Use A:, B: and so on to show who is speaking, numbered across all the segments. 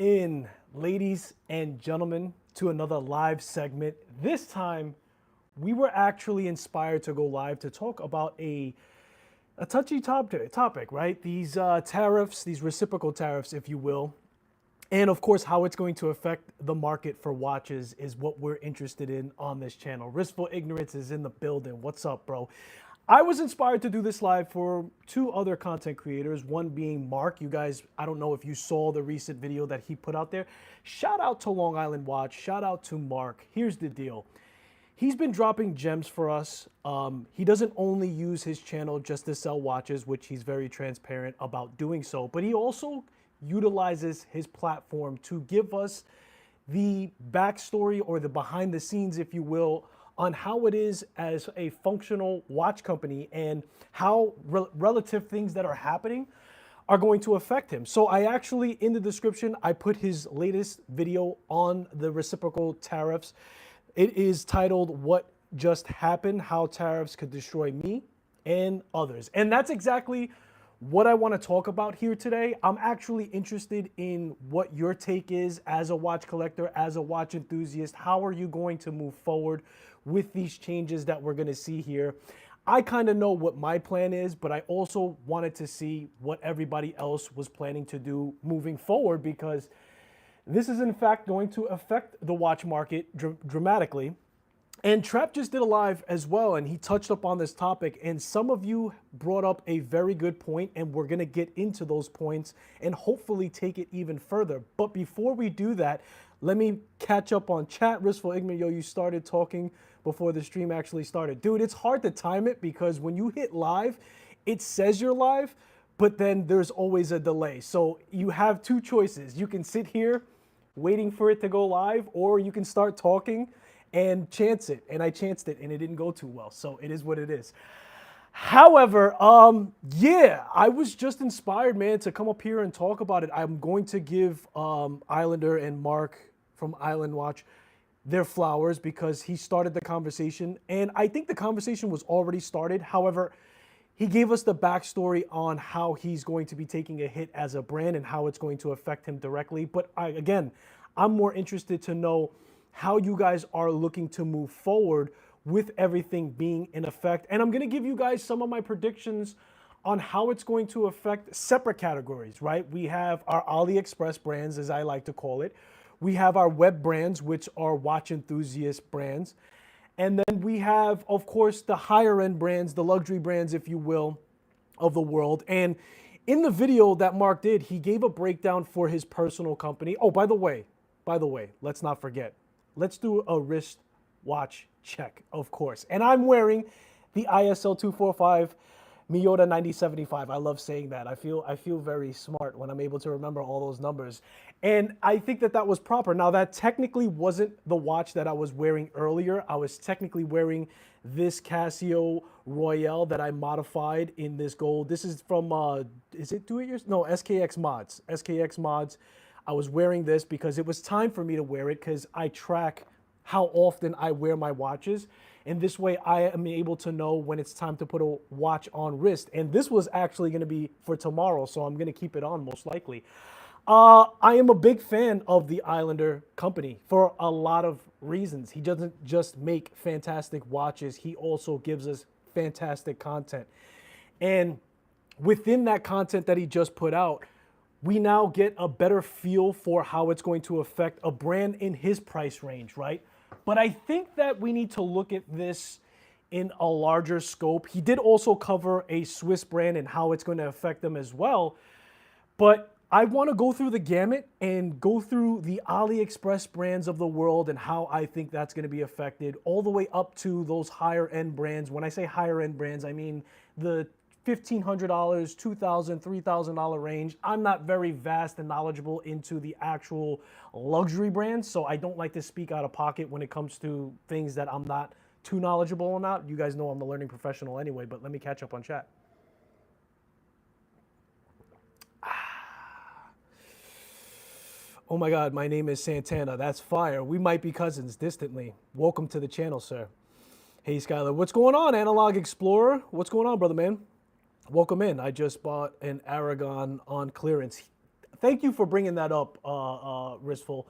A: in, ladies and gentlemen, to another live segment. This time, we were actually inspired to go live to talk about a touchy topic, right? These tariffs, these reciprocal tariffs, if you will. And of course, how it's going to affect the market for watches is what we're interested in on this channel. Ristful Ignorance is in the building. What's up, bro? I was inspired to do this live for two other content creators, one being Mark. You guys, I don't know if you saw the recent video that he put out there. Shout out to Long Island Watch. Shout out to Mark. Here's the deal. He's been dropping gems for us. He doesn't only use his channel just to sell watches, which he's very transparent about doing so, but he also utilizes his platform to give us the backstory or the behind the scenes, if you will, on how it is as a functional watch company and how relative things that are happening are going to affect him. So I actually, in the description, I put his latest video on the reciprocal tariffs. It is titled "What Just Happened: How Tariffs Could Destroy Me and Others." And that's exactly what I want to talk about here today. I'm actually interested in what your take is as a watch collector, as a watch enthusiast. How are you going to move forward with these changes that we're going to see here? I kind of know what my plan is, but I also wanted to see what everybody else was planning to do moving forward, because this is in fact going to affect the watch market dramatically. And Trap just did a live as well, and he touched up on this topic, and some of you brought up a very good point, and we're gonna get into those points and hopefully take it even further. But before we do that, let me catch up on chat. Ristful Ignorant, yo, you started talking before the stream actually started. Dude, it's hard to time it because when you hit live, it says you're live, but then there's always a delay. So you have two choices. You can sit here waiting for it to go live, or you can start talking and chance it. And I chanced it and it didn't go too well. So it is what it is. However, yeah, I was just inspired, man, to come up here and talk about it. I'm going to give Islander and Mark from Island Watch their flowers because he started the conversation. And I think the conversation was already started. However, he gave us the backstory on how he's going to be taking a hit as a brand and how it's going to affect him directly. But again, I'm more interested to know how you guys are looking to move forward with everything being in effect. And I'm going to give you guys some of my predictions on how it's going to affect separate categories, right? We have our AliExpress brands, as I like to call it. We have our web brands, which are watch enthusiast brands. And then we have, of course, the higher end brands, the luxury brands, if you will, of the world. And in the video that Mark did, he gave a breakdown for his personal company. Oh, by the way, let's not forget. Let's do a wrist watch check, of course. And I'm wearing the ISL 245 Miyota 9075. I love saying that. I feel very smart when I'm able to remember all those numbers. And I think that was proper. Now, that technically wasn't the watch that I was wearing earlier. I was technically wearing this Casio Royale that I modified in this gold. This is from, is it Do It Yourself? No, SKX Mods. SKX Mods. I was wearing this because it was time for me to wear it because I track how often I wear my watches. And this way I am able to know when it's time to put a watch on wrist. And this was actually going to be for tomorrow, so I'm going to keep it on most likely. I am a big fan of the Islander company for a lot of reasons. He doesn't just make fantastic watches, he also gives us fantastic content. And within that content that he just put out, we now get a better feel for how it's going to affect a brand in his price range, right? But I think that we need to look at this in a larger scope. He did also cover a Swiss brand and how it's going to affect them as well. But I want to go through the gamut and go through the AliExpress brands of the world and how I think that's going to be affected, all the way up to those higher end brands. When I say higher end brands, I mean the $1,500, $2,000, $3,000 range. I'm not very vast and knowledgeable into the actual luxury brands, so I don't like to speak out of pocket when it comes to things that I'm not too knowledgeable on. You guys know I'm a learning professional anyway, but let me catch up on chat. Oh my God, my name is Santana. That's fire. We might be cousins distantly. Welcome to the channel, sir. Hey, Skylar. What's going on, Analog Explorer? What's going on, brother man? Welcome in. I just bought an Aragon on clearance. thank you for bringing that up, Ristful,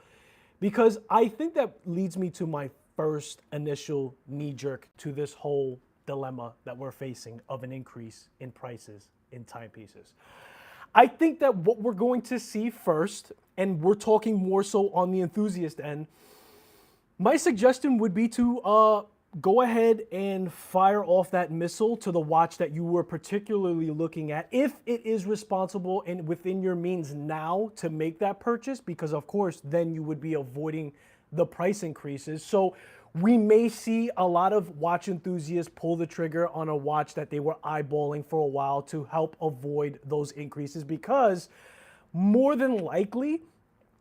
A: because I think that leads me to my first initial knee jerk to this whole dilemma that we're facing of an increase in prices in timepieces. I think that what we're going to see first, and we're talking more so on the enthusiast end, my suggestion would be to go ahead and fire off that missile to the watch that you were particularly looking at, if it is responsible and within your means now to make that purchase, because of course then you would be avoiding the price increases. So we may see a lot of watch enthusiasts pull the trigger on a watch that they were eyeballing for a while to help avoid those increases, because more than likely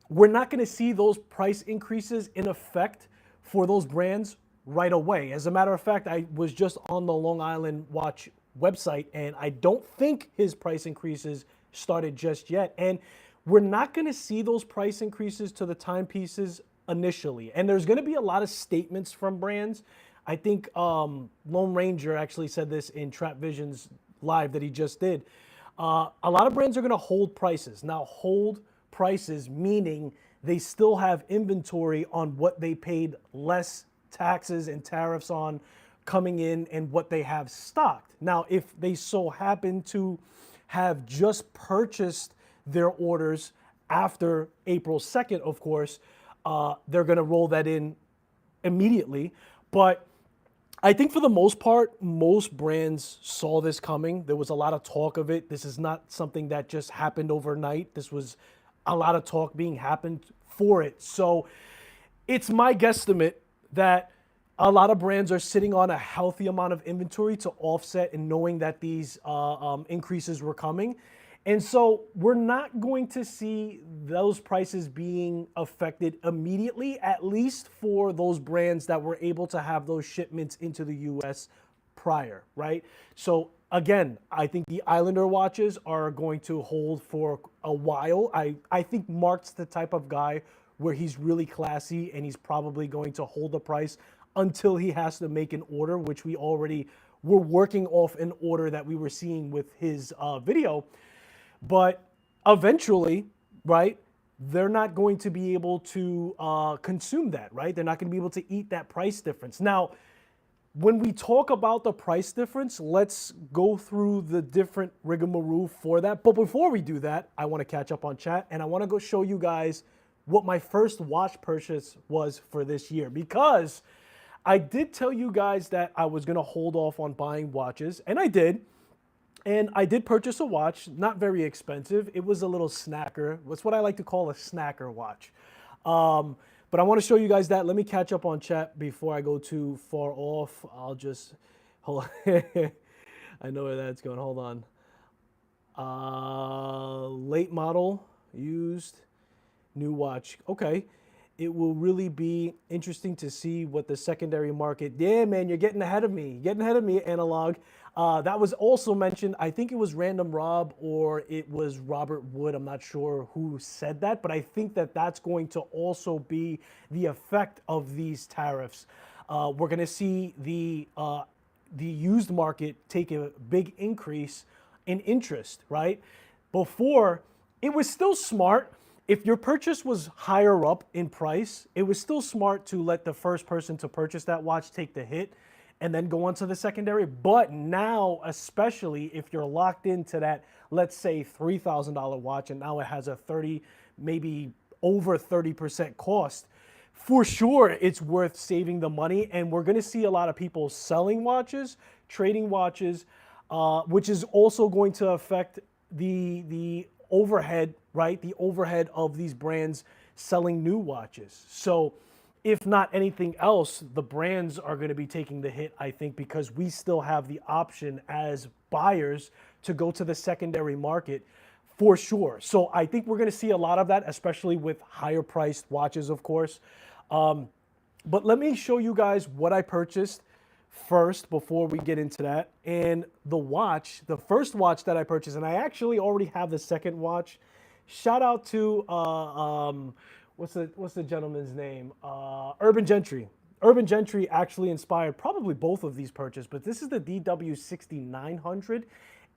A: we're not going to see those price increases in effect for those brands right away. As a matter of fact, I was just on the Long Island Watch website, and I don't think his price increases started just yet. And we're not going to see those price increases to the timepieces initially. And there's going to be a lot of statements from brands. I think Lone Ranger actually said this in Trap Vision's live that he just did. A lot of brands are going to hold prices. Now, hold prices meaning they still have inventory on what they paid less taxes and tariffs on coming in and what they have stocked. Now, if they so happen to have just purchased their orders after April 2nd, of course, they're going to roll that in immediately. But I think for the most part, most brands saw this coming. There was a lot of talk of it. This is not something that just happened overnight. This was a lot of talk being happened for it. So it's my guesstimate that a lot of brands are sitting on a healthy amount of inventory to offset and knowing that these increases were coming. And so we're not going to see those prices being affected immediately, at least for those brands that were able to have those shipments into the US prior, right? So again, I think the Islander watches are going to hold for a while. I think Mark's the type of guy where he's really classy and he's probably going to hold the price until he has to make an order, which we already were working off an order that we were seeing with his video. But eventually, right, they're not going to be able to consume that, right? They're not going to be able to eat that price difference. Now, when we talk about the price difference, let's go through the different rigmarole for that. But before we do that, I want to catch up on chat, and I want to go show you guys what my first watch purchase was for this year, because I did tell you guys that I was going to hold off on buying watches, and I did. And I did purchase a watch, not very expensive. It was a little snacker. It's what I like to call a snacker watch. But I want to show you guys that. Let me catch up on chat before I go too far off. I'll just, hold on. I know where that's going. Hold on. Late model, used, new watch. Okay. It will really be interesting to see what the secondary market. Yeah, man, you're getting ahead of me. Getting ahead of me, Analog. That was also mentioned. I think it was Random Rob or it was Robert Wood. I'm not sure who said that, but I think that that's going to also be the effect of these tariffs. We're going to see the used market take a big increase in interest, right? Before, it was still smart. If your purchase was higher up in price, it was still smart to let the first person to purchase that watch take the hit and then go on to the secondary. But now, especially if you're locked into that, let's say $3,000 watch, and now it has a 30, maybe over 30% cost, for sure it's worth saving the money. And we're gonna see a lot of people selling watches, trading watches, which is also going to affect the overhead, right? The overhead of these brands selling new watches. So if not anything else, the brands are going to be taking the hit, I think, because we still have the option as buyers to go to the secondary market for sure. So I think we're going to see a lot of that, especially with higher priced watches, of course. But let me show you guys what I purchased first before we get into that. And the watch, the first watch that I purchased, and I actually already have the second watch. Shout out to what's the gentleman's name? Urban Gentry. Urban Gentry actually inspired probably both of these purchases, but this is the DW6900,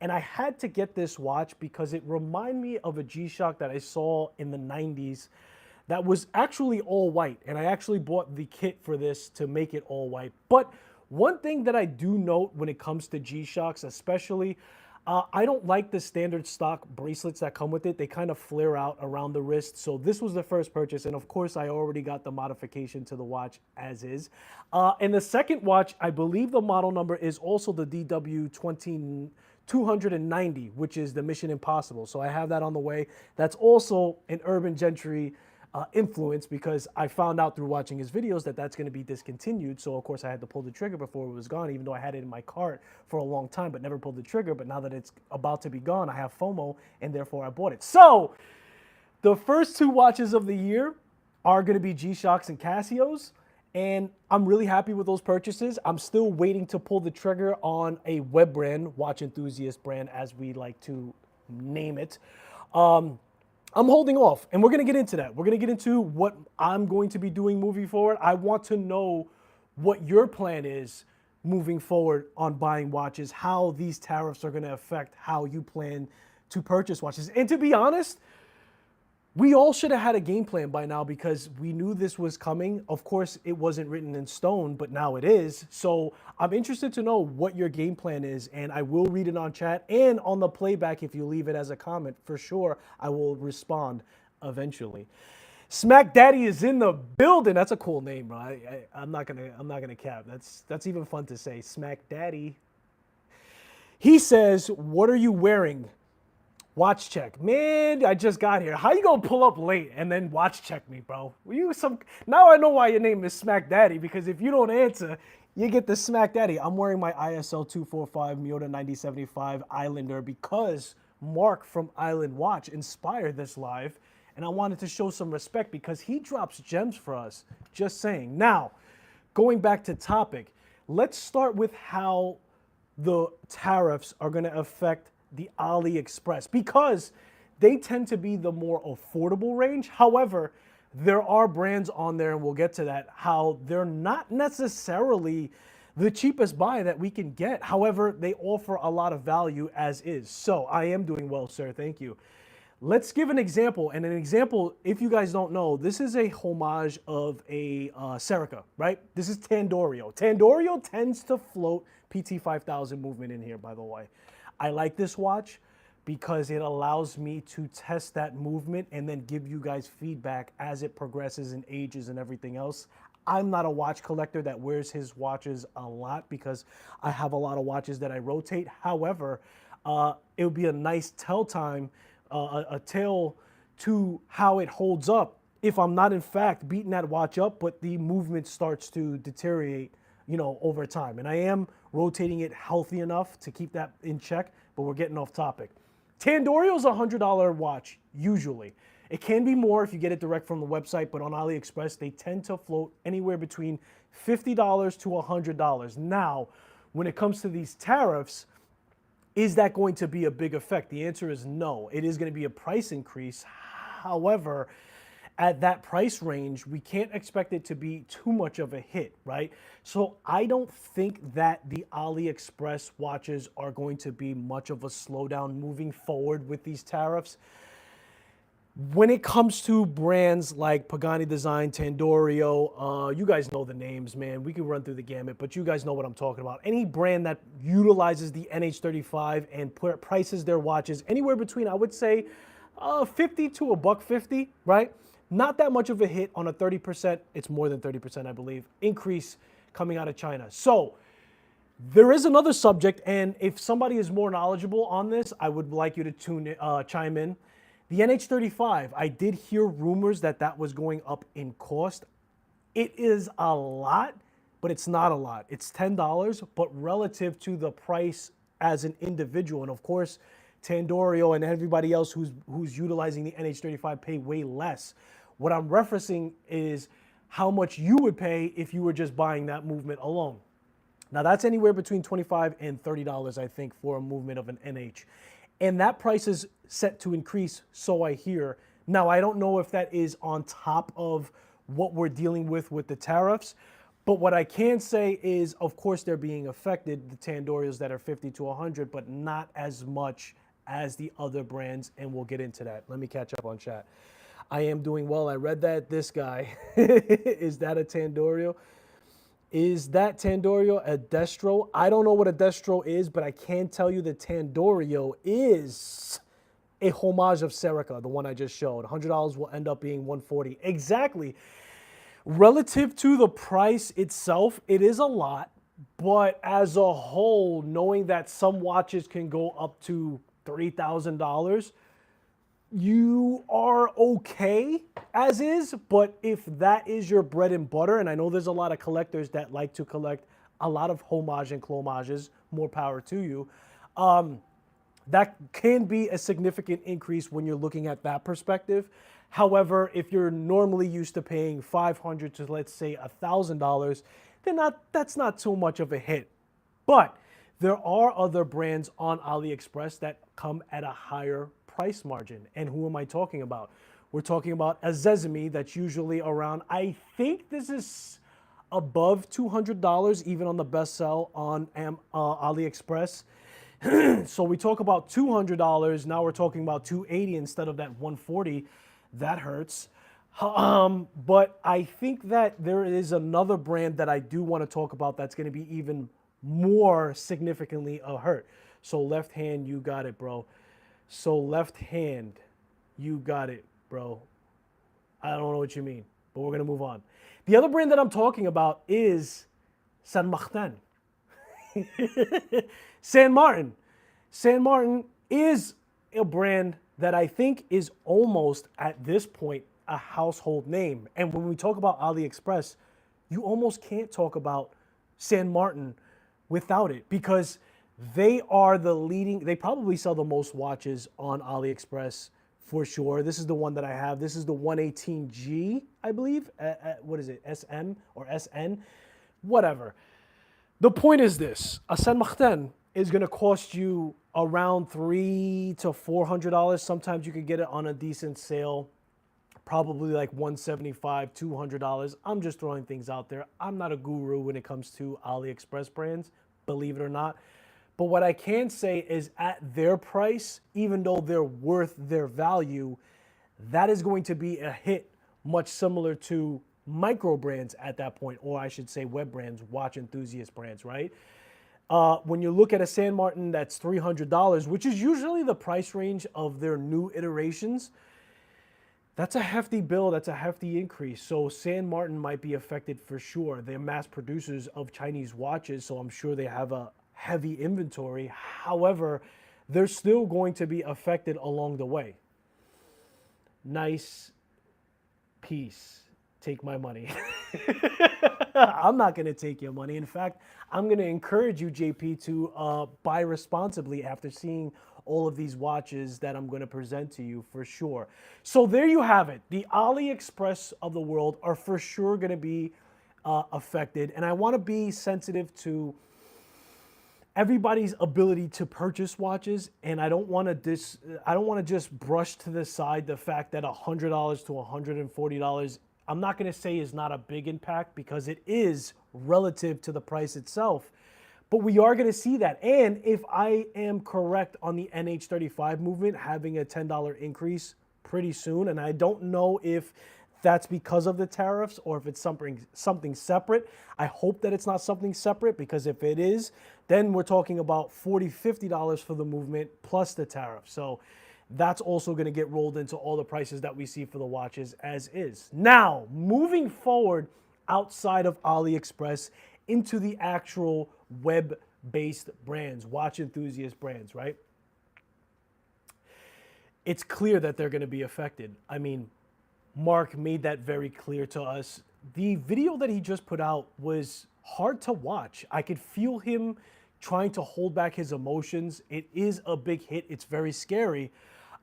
A: And I had to get this watch because it reminded me of a G-Shock that I saw in the 90s that was actually all white. And I actually bought the kit for this to make it all white. But one thing that I do note when it comes to G-Shocks, especially, I don't like the standard stock bracelets that come with it. They kind of flare out around the wrist. So this was the first purchase. And of course, I already got the modification to the watch as is. And the second watch, I believe the model number is also the DW290, which is the Mission Impossible. So I have that on the way. That's also an Urban Gentry influence, because I found out through watching his videos that that's going to be discontinued. So of course I had to pull the trigger before it was gone, even though I had it in my cart for a long time but never pulled the trigger. But now that it's about to be gone, I have FOMO, and therefore I bought it. So the first two watches of the year are going to be G-Shocks and Casios, and I'm really happy with those purchases. I'm still waiting to pull the trigger on a web brand, watch enthusiast brand, as we like to name it. I'm holding off, and we're going to get into that. We're going to get into what I'm going to be doing moving forward. I want to know what your plan is moving forward on buying watches, how these tariffs are going to affect how you plan to purchase watches. And to be honest, we all should have had a game plan by now, because we knew this was coming. Of course, it wasn't written in stone, but now it is. So I'm interested to know what your game plan is, and I will read it on chat and on the playback. If you leave it as a comment, for sure, I will respond eventually. Smack Daddy is in the building. That's a cool name, bro. I'm not gonna cap. That's even fun to say. Smack Daddy. He says, "What are you wearing?" Watch check. Man, I just got here. How you gonna pull up late and then watch check me, bro? Now I know why your name is Smack Daddy, because if you don't answer, you get the Smack Daddy. I'm wearing my ISL 245 Miota 9075 Islander because Mark from Island Watch inspired this live, and I wanted to show some respect because he drops gems for us. Just saying. Now, going back to topic, let's start with how the tariffs are gonna affect the AliExpress, because they tend to be the more affordable range. However, there are brands on there, and we'll get to that, how they're not necessarily the cheapest buy that we can get. However, they offer a lot of value as is. So I am doing well, sir. Thank you. Let's give an example. And an example, if you guys don't know, this is a homage of a Serica, right? This is Tandorio. Tandorio tends to float PT5000 movement in here, by the way. I like this watch because it allows me to test that movement and then give you guys feedback as it progresses and ages and everything else. I'm not a watch collector that wears his watches a lot because I have a lot of watches that I rotate. However, it would be a nice tell to how it holds up if I'm not in fact beating that watch up, but the movement starts to deteriorate, over time. And I am rotating it healthy enough to keep that in check, but we're getting off topic. Tandorio's a $100 watch, usually. It can be more if you get it direct from the website, but on AliExpress, they tend to float anywhere between $50 to $100. Now, when it comes to these tariffs, is that going to be a big effect? The answer is no. It is going to be a price increase. However, at that price range, we can't expect it to be too much of a hit, right? So I don't think that the AliExpress watches are going to be much of a slowdown moving forward with these tariffs. When it comes to brands like Pagani Design, Tandorio, you guys know the names, man. We can run through the gamut, but you guys know what I'm talking about. Any brand that utilizes the NH35 and prices their watches anywhere between, I would say, 50 to $150, right? Not that much of a hit on a 30%, it's more than 30%, I believe, increase coming out of China. So there is another subject, and if somebody is more knowledgeable on this, I would like you to chime in. The NH35, I did hear rumors that that was going up in cost. It is a lot, but it's not a lot. It's $10, but relative to the price as an individual, and of course, Tandorio and everybody else who's utilizing the NH35 pay way less. What I'm referencing is how much you would pay if you were just buying that movement alone. Now that's anywhere between $25 and $30, I think, for a movement of an NH. And that price is set to increase, so I hear. Now, I don't know if that is on top of what we're dealing with the tariffs, But what I can say is, of course, they're being affected, the Tandorios that are 50 to 100, but not as much as the other brands, and we'll get into that. Let me catch up on chat. I am doing well. I read that. This guy, is that a Tandorio? Is that Tandorio a destro? I don't know what a destro is, but I can tell you the Tandorio is a homage of Serica, the one I just showed. $100 will end up being $140. Exactly. Relative to the price itself, it is a lot, but as a whole, knowing that some watches can go up to $3,000, you are okay as is. But if that is your bread and butter, and I know there's a lot of collectors that like to collect a lot of homage and clomages, more power to you. That can be a significant increase when you're looking at that perspective. However, if you're normally used to paying $500 to, let's say, $1,000, then that's not too much of a hit. But there are other brands on AliExpress that come at a higher price margin. And who am I talking about? We're talking about a Sesame that's usually around, I think this is above $200, even on the best sell on AliExpress. So we talk about $200. Now we're talking about $280 instead of that $140. That hurts. But I think that there is another brand that I do want to talk about that's going to be even more significantly a hurt. So left hand, you got it, bro. So left hand, you got it, bro. I don't know what you mean, but we're going to move on. The other brand that I'm talking about is Saint Martin. Saint Martin. Saint Martin is a brand that I think is almost at this point a household name. And when we talk about AliExpress, you almost can't talk about Saint Martin without it, because they are the leading, they probably sell the most watches on AliExpress for sure. This is the one that I have. This is the 118G, I believe. What is it? SM or SN? Whatever. The point is this: a Saint Martin is going to cost you around $300 to $400. Sometimes you can get it on a decent sale, probably like $175, $200. I'm just throwing things out there. I'm not a guru when it comes to AliExpress brands, believe it or not. But what I can say is at their price, even though they're worth their value, that is going to be a hit, much similar to micro brands at that point, or I should say web brands, watch enthusiast brands, right? When you look at a Saint Martin that's $300, which is usually the price range of their new iterations, that's a hefty bill, that's a hefty increase. So Saint Martin might be affected for sure. They're mass producers of Chinese watches, so I'm sure they have a heavy inventory. However, they're still going to be affected along the way. Nice piece. Take my money. I'm not going to take your money. In fact, I'm going to encourage you, JP, to buy responsibly after seeing all of these watches that I'm going to present to you for sure. So there you have it. The AliExpress of the world are for sure going to be affected. And I want to be sensitive to everybody's ability to purchase watches, and I don't want to just brush to the side the fact that $100 to $140, I'm not going to say is not a big impact, because it is relative to the price itself. But we are going to see that. And if I am correct on the NH35 movement having a $10 increase pretty soon, and I don't know if that's because of the tariffs or if it's something separate. I hope that it's not something separate, because if it is, then we're talking about $40, $50 for the movement plus the tariff. So that's also going to get rolled into all the prices that we see for the watches as is. Now, moving forward outside of AliExpress into the actual web-based brands, watch enthusiast brands, right? It's clear that they're going to be affected. I mean, Mark made that very clear to us. The video that he just put out was hard to watch. I could feel him trying to hold back his emotions. It is a big hit. It's very scary.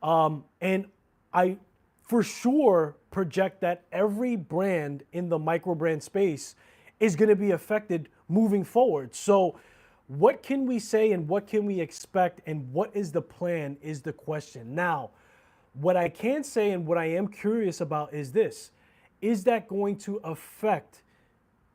A: And I for sure project that every brand in the micro brand space is going to be affected moving forward. So what can we say and what can we expect and what is the plan is the question. Now, what I can say and what I am curious about is this: is that going to affect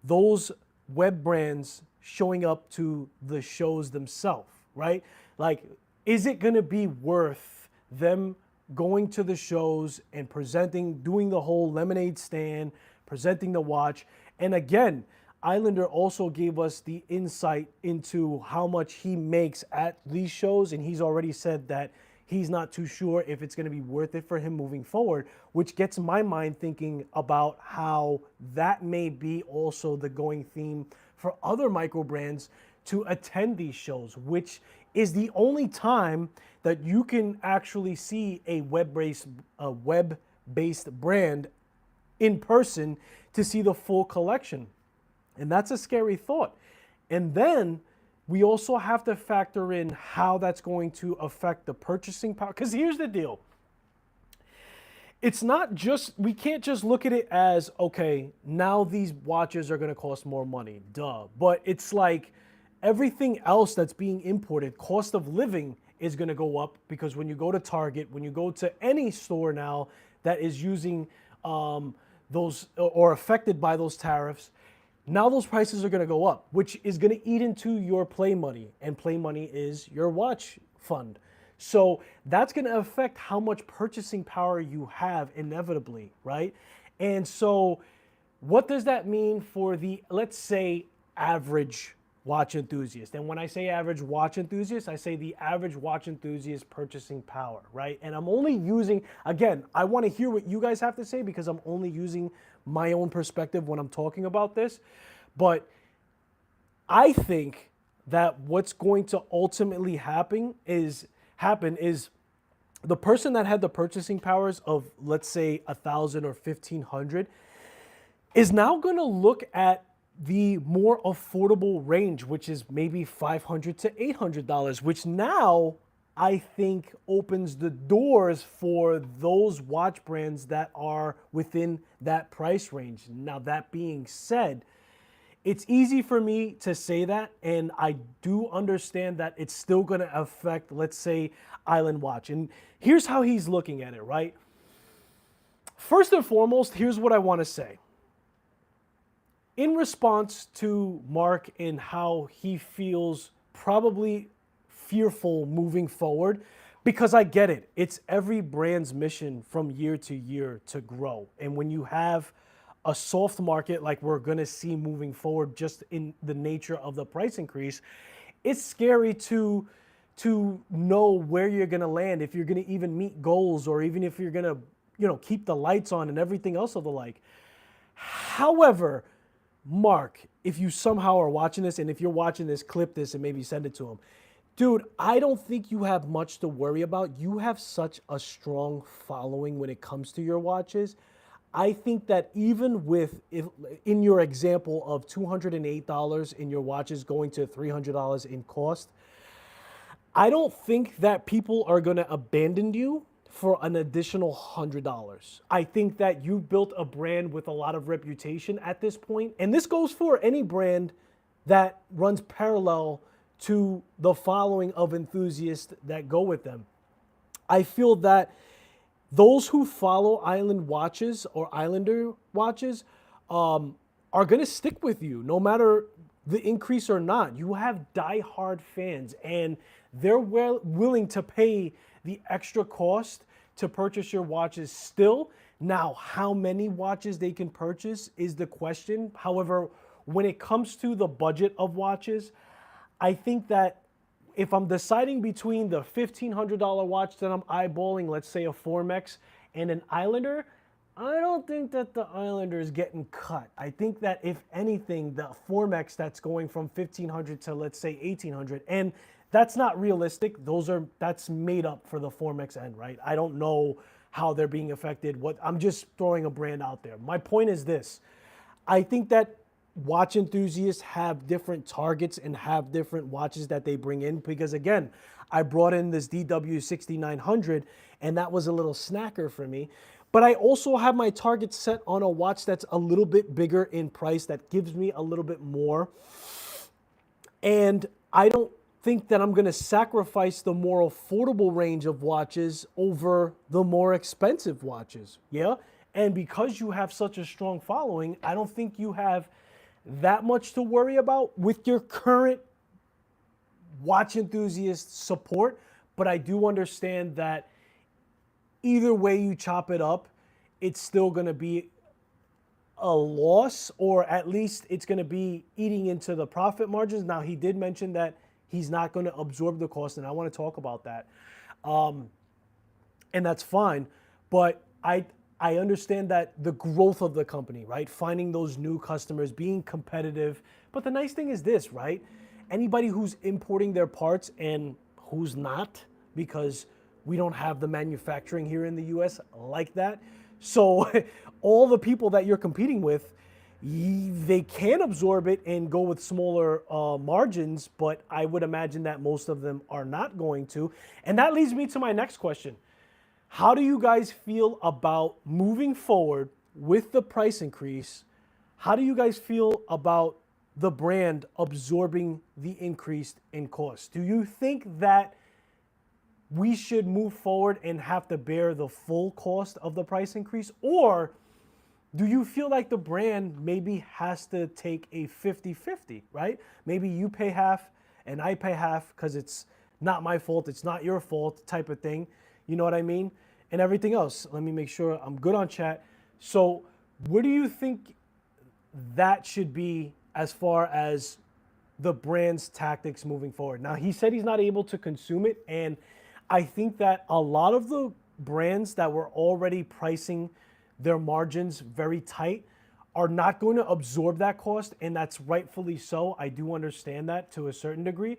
A: those web brands showing up to the shows themselves, right? Like, is it going to be worth them going to the shows and presenting, doing the whole lemonade stand, presenting the watch? And again, Islander also gave us the insight into how much he makes at these shows, and he's already said that he's not too sure if it's going to be worth it for him moving forward, which gets my mind thinking about how that may be also the going theme for other micro brands to attend these shows, which is the only time that you can actually see a web-based brand in person to see the full collection. And that's a scary thought. And then we also have to factor in how that's going to affect the purchasing power. Because here's the deal. It's not just, we can't just look at it as, okay, now these watches are going to cost more money. Duh. But it's like everything else that's being imported, cost of living is going to go up, because when you go to Target, when you go to any store now that is using those or affected by those tariffs, now those prices are going to go up, which is going to eat into your play money, and play money is your watch fund. So that's going to affect how much purchasing power you have inevitably, right? And so what does that mean for the, let's say, average watch enthusiast? And when I say average watch enthusiast, I say the average watch enthusiast purchasing power, right? And I'm only using, again, I want to hear what you guys have to say, because I'm only using my own perspective when I'm talking about this. But I think that what's going to ultimately happen is the person that had the purchasing powers of, let's say, 1,000 or 1,500 is now going to look at the more affordable range, which is maybe $500 to $800, which now I think opens the doors for those watch brands that are within that price range. Now, that being said, it's easy for me to say that, and I do understand that it's still going to affect, let's say, Island Watch. And here's how he's looking at it, right? First and foremost, here's what I want to say. In response to Mark and how he feels probably fearful moving forward, because I get it. It's every brand's mission from year to year to grow. And when you have a soft market like we're going to see moving forward, just in the nature of the price increase, it's scary to know where you're going to land, if you're going to even meet goals, or even if you're going to, keep the lights on and everything else of the like. However, Mark, if you somehow are watching this, and if you're watching this, clip this and maybe send it to him. Dude, I don't think you have much to worry about. You have such a strong following when it comes to your watches. I think that even with, if in your example of $208 in your watches going to $300 in cost, I don't think that people are going to abandon you for an additional $100. I think that you built a brand with a lot of reputation at this point, and this goes for any brand that runs parallel to the following of enthusiasts that go with them. I feel that those who follow Island watches or Islander watches are going to stick with you no matter the increase or not. You have diehard fans, and they're willing to pay the extra cost to purchase your watches still. Now, how many watches they can purchase is the question. However, when it comes to the budget of watches, I think that if I'm deciding between the $1,500 watch that I'm eyeballing, let's say a Formex, and an Islander, I don't think that the Islander is getting cut. I think that if anything, the Formex that's going from $1,500 to, let's say, $1,800, and that's not realistic. That's made up for the Formex end, right? I don't know how they're being affected. I'm just throwing a brand out there. My point is this. I think that watch enthusiasts have different targets and have different watches that they bring in, because again, I brought in this DW6900 and that was a little snacker for me, but I also have my target set on a watch that's a little bit bigger in price, that gives me a little bit more, and I don't think that I'm going to sacrifice the more affordable range of watches over the more expensive watches. Yeah. And because you have such a strong following, I don't think you have that much to worry about with your current watch enthusiast support. But I do understand that either way you chop it up, it's still going to be a loss, or at least it's going to be eating into the profit margins. Now, he did mention that he's not going to absorb the cost, and I want to talk about that. And that's fine. But I understand that the growth of the company, right? Finding those new customers, being competitive. But the nice thing is this, right? Anybody who's importing their parts and who's not, because we don't have the manufacturing here in the US like that. So all the people that you're competing with, they can absorb it and go with smaller margins, but I would imagine that most of them are not going to. And that leads me to my next question. How do you guys feel about moving forward with the price increase? How do you guys feel about the brand absorbing the increase in cost? Do you think that we should move forward and have to bear the full cost of the price increase? Or do you feel like the brand maybe has to take a 50-50, right? Maybe you pay half and I pay half because it's not my fault, it's not your fault type of thing. You know what I mean? And everything else. Let me make sure I'm good on chat. So where do you think that should be as far as the brand's tactics moving forward? Now, he said he's not able to consume it, and I think that a lot of the brands that were already pricing their margins very tight are not going to absorb that cost, and that's rightfully so. I do understand that to a certain degree,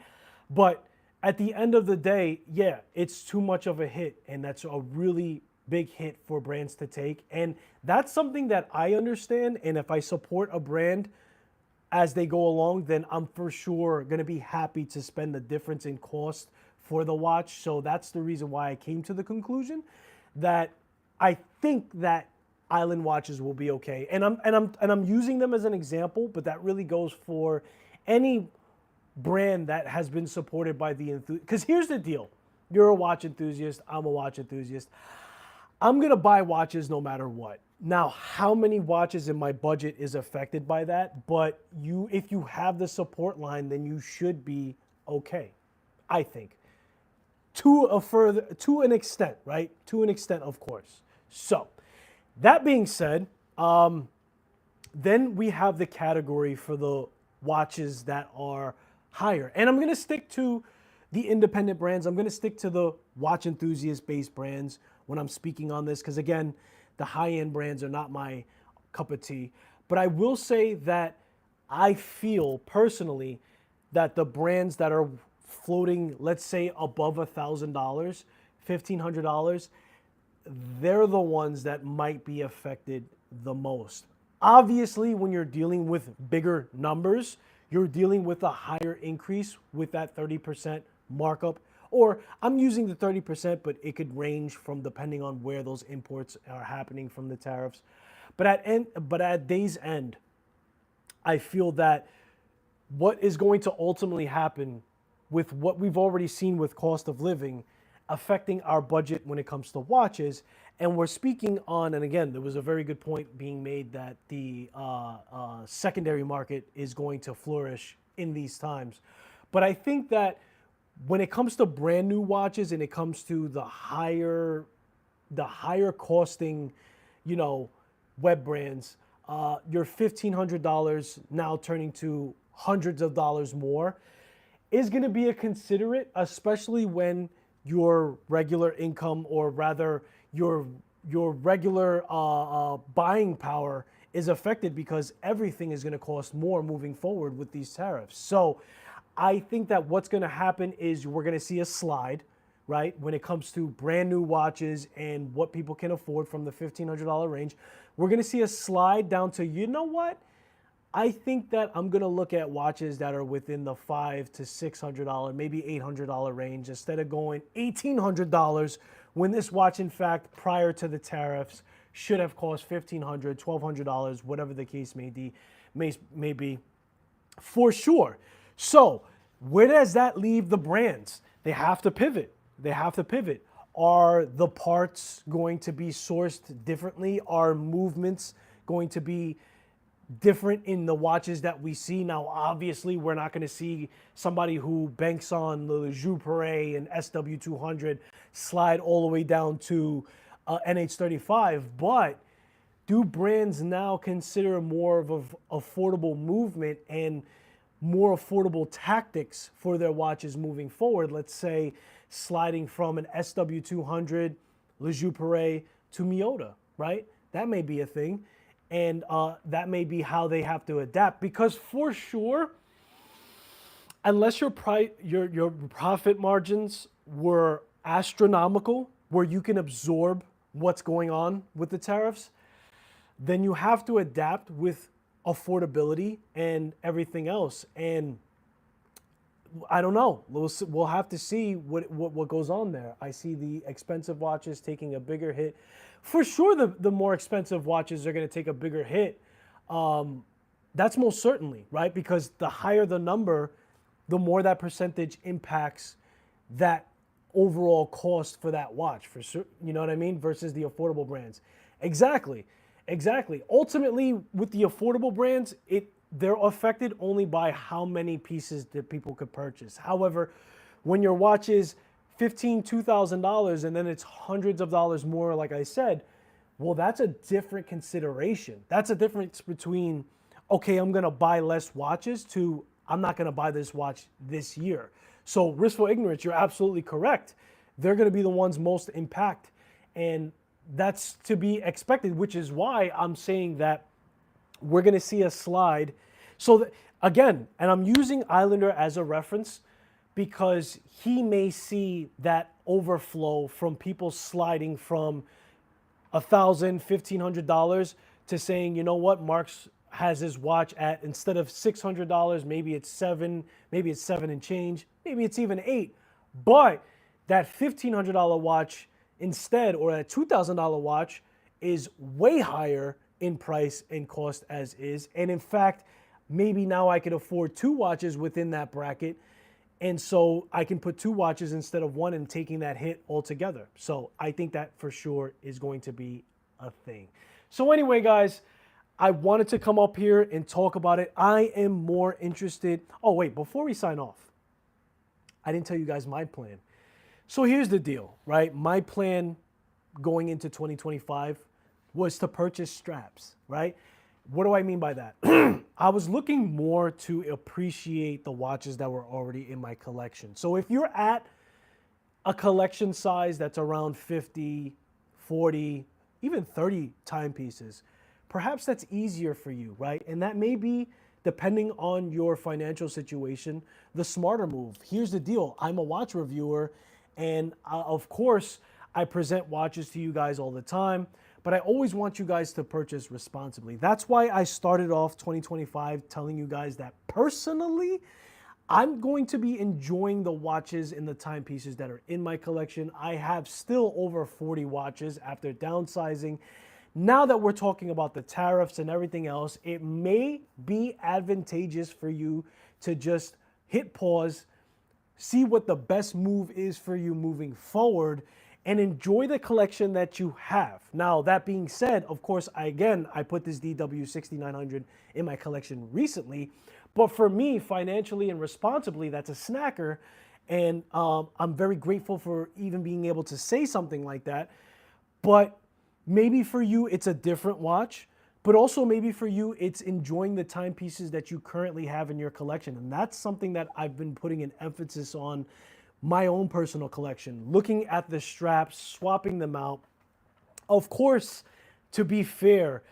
A: but at the end of the day, yeah, it's too much of a hit, and that's a really big hit for brands to take, and that's something that I understand, and if I support a brand as they go along, then I'm for sure going to be happy to spend the difference in cost for the watch. So that's the reason why I came to the conclusion that I think that Island watches will be okay. And I'm using them as an example, but that really goes for any brand that has been supported by the enthusiast. Because here's the deal. You're a watch enthusiast. I'm a watch enthusiast. I'm going to buy watches no matter what. Now, how many watches in my budget is affected by that? But if you have the support line, then you should be okay, I think. To an extent, right? To an extent, of course. So, that being said, then we have the category for the watches that are higher. And I'm going to stick to the independent brands. I'm going to stick to the watch enthusiast-based brands when I'm speaking on this, because again, the high-end brands are not my cup of tea. But I will say that I feel personally that the brands that are floating, let's say, above $1,000, $1,500, they're the ones that might be affected the most. Obviously, when you're dealing with bigger numbers, you're dealing with a higher increase with that 30% markup. Or I'm using the 30%, but it could range from depending on where those imports are happening from the tariffs. But at day's end, I feel that what is going to ultimately happen with what we've already seen with cost of living affecting our budget when it comes to watches. And we're speaking on, and again, there was a very good point being made that the secondary market is going to flourish in these times. But I think that when it comes to brand new watches and it comes to the higher costing, web brands, your $1,500 now turning to hundreds of dollars more is going to be a considerate, especially when your regular income, or rather your regular buying power, is affected, because everything is going to cost more moving forward with these tariffs. So I think that what's going to happen is we're going to see a slide, right, when it comes to brand new watches and what people can afford from the $1,500 range. We're going to see a slide down to, you know what? I think that I'm going to look at watches that are within the $500 to $600, maybe $800 range, instead of going $1,800 when this watch, in fact, prior to the tariffs, should have cost $1,500, $1,200, whatever the case may be, for sure. So where does that leave the brands? They have to pivot. Are the parts going to be sourced differently? Are movements going to be different in the watches that we see. Now, obviously, we're not going to see somebody who banks on the Joux Perret and SW200 slide all the way down to NH35, but do brands now consider more of an affordable movement and more affordable tactics for their watches moving forward? Let's say sliding from an SW200, Le Joux Perret to Miyota, right? That may be a thing. And that may be how they have to adapt, because for sure, unless your profit margins were astronomical, where you can absorb what's going on with the tariffs, then you have to adapt with affordability and everything else. And I don't know. We'll have to see what goes on there. I see the expensive watches taking a bigger hit. For sure, the more expensive watches are going to take a bigger hit. That's most certainly, right? Because the higher the number, the more that percentage impacts that overall cost for that watch. For sure, you know what I mean? Versus the affordable brands. Exactly. Ultimately, with the affordable brands, they're affected only by how many pieces that people could purchase. However, when your watch is $2,000 and then it's hundreds of dollars more, like I said, well, that's a different consideration. That's a difference between, okay, I'm going to buy less watches to I'm not going to buy this watch this year. So Wristful Ignorance, you're absolutely correct. They're going to be the ones most impact. And that's to be expected, which is why I'm saying that we're going to see a slide. So again, and I'm using Islander as a reference because he may see that overflow from people sliding from $1,000, $1,500 to saying, you know what, Mark's has his watch at, instead of $600, maybe it's $7, maybe it's $7 and change, maybe it's even $8. But that $1,500 watch instead, or a $2,000 watch, is way higher in price and cost as is. And in fact, maybe now I could afford two watches within that bracket. And so I can put two watches instead of one and taking that hit altogether. So I think that for sure is going to be a thing. So anyway, guys, I wanted to come up here and talk about it. I am more interested. Oh, wait, before we sign off, I didn't tell you guys my plan. So here's the deal, right? My plan going into 2025 was to purchase straps, right? What do I mean by that? I was looking more to appreciate the watches that were already in my collection. So if you're at a collection size that's around 50, 40, even 30 timepieces, perhaps that's easier for you, right? And that may be, depending on your financial situation, the smarter move. Here's the deal. I'm a watch reviewer, and of course, I present watches to you guys all the time, but I always want you guys to purchase responsibly. That's why I started off 2025 telling you guys that personally, I'm going to be enjoying the watches and the timepieces that are in my collection. I have still over 40 watches after downsizing. Now that we're talking about the tariffs and everything else, it may be advantageous for you to just hit pause, see what the best move is for you moving forward, and enjoy the collection that you have. Now, that being said, of course, I put this DW6900 in my collection recently, but for me, financially and responsibly, that's a snacker, and I'm very grateful for even being able to say something like that. But maybe for you, it's a different watch, but also maybe for you, it's enjoying the timepieces that you currently have in your collection. And that's something that I've been putting an emphasis on my own personal collection, looking at the straps, swapping them out. Of course, to be fair,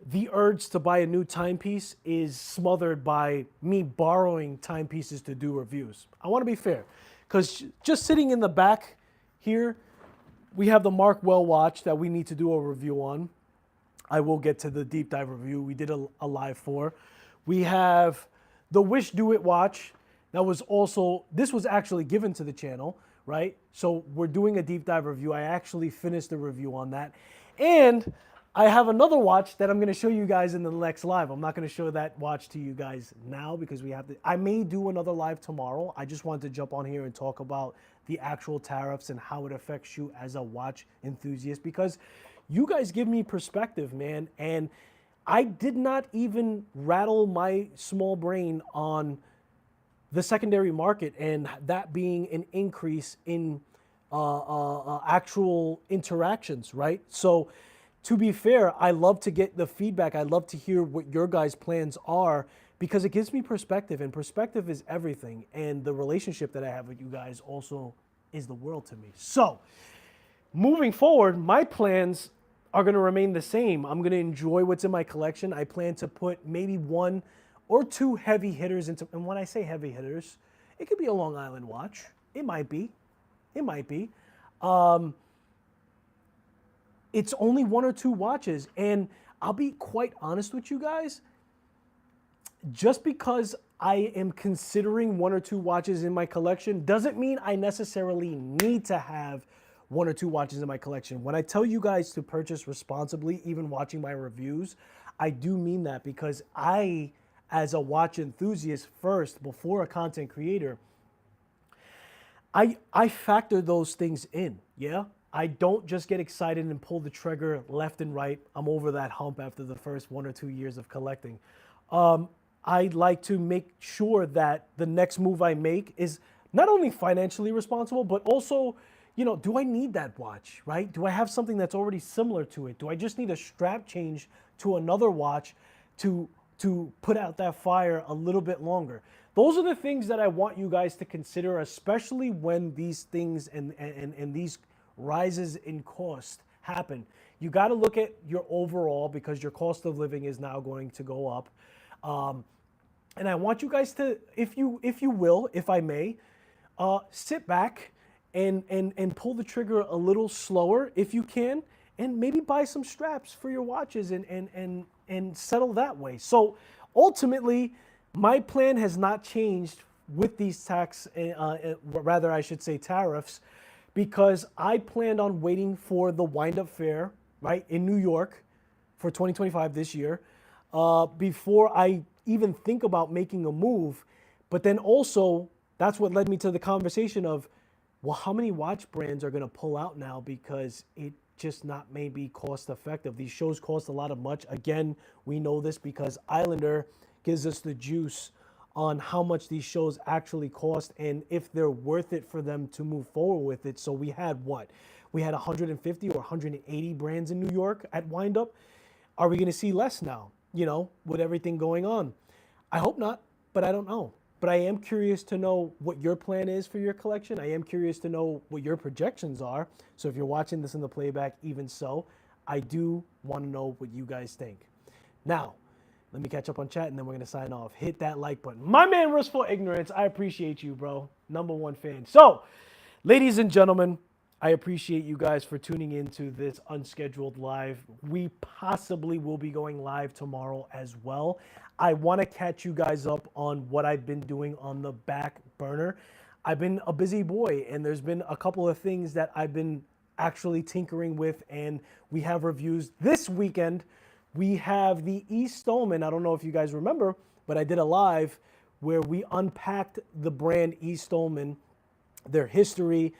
A: the urge to buy a new timepiece is smothered by me borrowing timepieces to do reviews. I want to be fair, because just sitting in the back here, we have the Mark Well watch that we need to do a review on. I will get to the deep dive review we did a live for. We have the Wish Do It watch. This was actually given to the channel, right? So we're doing a deep dive review. I actually finished the review on that. And I have another watch that I'm going to show you guys in the next live. I'm not going to show that watch to you guys now because I may do another live tomorrow. I just wanted to jump on here and talk about the actual tariffs and how it affects you as a watch enthusiast, because you guys give me perspective, man. And I did not even rattle my small brain on the secondary market and that being an increase in actual interactions, right? So, to be fair, I love to get the feedback. I love to hear what your guys' plans are because it gives me perspective, and perspective is everything. And the relationship that I have with you guys also is the world to me. So, moving forward, my plans are going to remain the same. I'm going to enjoy what's in my collection. I plan to put maybe one or two heavy hitters into, and when I say heavy hitters, it could be a Long Island watch. It might be. It might be. It's only one or two watches, and I'll be quite honest with you guys. Just because I am considering one or two watches in my collection doesn't mean I necessarily need to have one or two watches in my collection. When I tell you guys to purchase responsibly, even watching my reviews, I do mean that because I, as a watch enthusiast first, before a content creator, I factor those things in, yeah? I don't just get excited and pull the trigger left and right. I'm over that hump after the first 1 or 2 years of collecting. I like to make sure that the next move I make is not only financially responsible, but also, you know, do I need that watch, right? Do I have something that's already similar to it? Do I just need a strap change to another watch to put out that fire a little bit longer? Those are the things that I want you guys to consider, especially when these things and these rises in cost happen. You got to look at your overall because your cost of living is now going to go up. And I want you guys to, if you will, if I may, sit back and pull the trigger a little slower if you can, and maybe buy some straps for your watches and settle that way. So ultimately, my plan has not changed with these rather I should say tariffs, because I planned on waiting for the wind-up fair, right, in New York for 2025 this year, before I even think about making a move. But then also, that's what led me to the conversation of, well, how many watch brands are going to pull out now because it just not maybe cost effective. These shows cost a lot of much. Again, we know this because Islander gives us the juice on how much these shows actually cost and if they're worth it for them to move forward with it. So we had what? We had 150 or 180 brands in New York at Windup. Are we going to see less now, you know, with everything going on? I hope not, but I don't know. But I am curious to know what your plan is for your collection. I am curious to know what your projections are. So if you're watching this in the playback, even so, I do want to know what you guys think. Now, let me catch up on chat and then we're going to sign off. Hit that like button. My man, Rustful Ignorance, I appreciate you, bro. #1 fan. So, ladies and gentlemen, I appreciate you guys for tuning into this unscheduled live. We possibly will be going live tomorrow as well. I want to catch you guys up on what I've been doing on the back burner. I've been a busy boy, and there's been a couple of things that I've been actually tinkering with, and we have reviews this weekend. We have the E. Stolman. I don't know if you guys remember, but I did a live where we unpacked the brand E. Stolman, their history,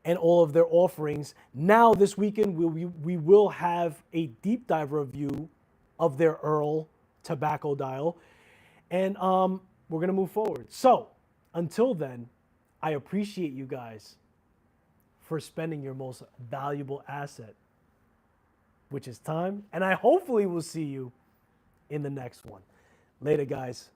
A: and all of their offerings. Now this weekend, we will have a deep dive review of their Earl tobacco dial, and we're gonna move forward. So until then, I appreciate you guys for spending your most valuable asset, which is time, and I hopefully will see you in the next one. Later, guys.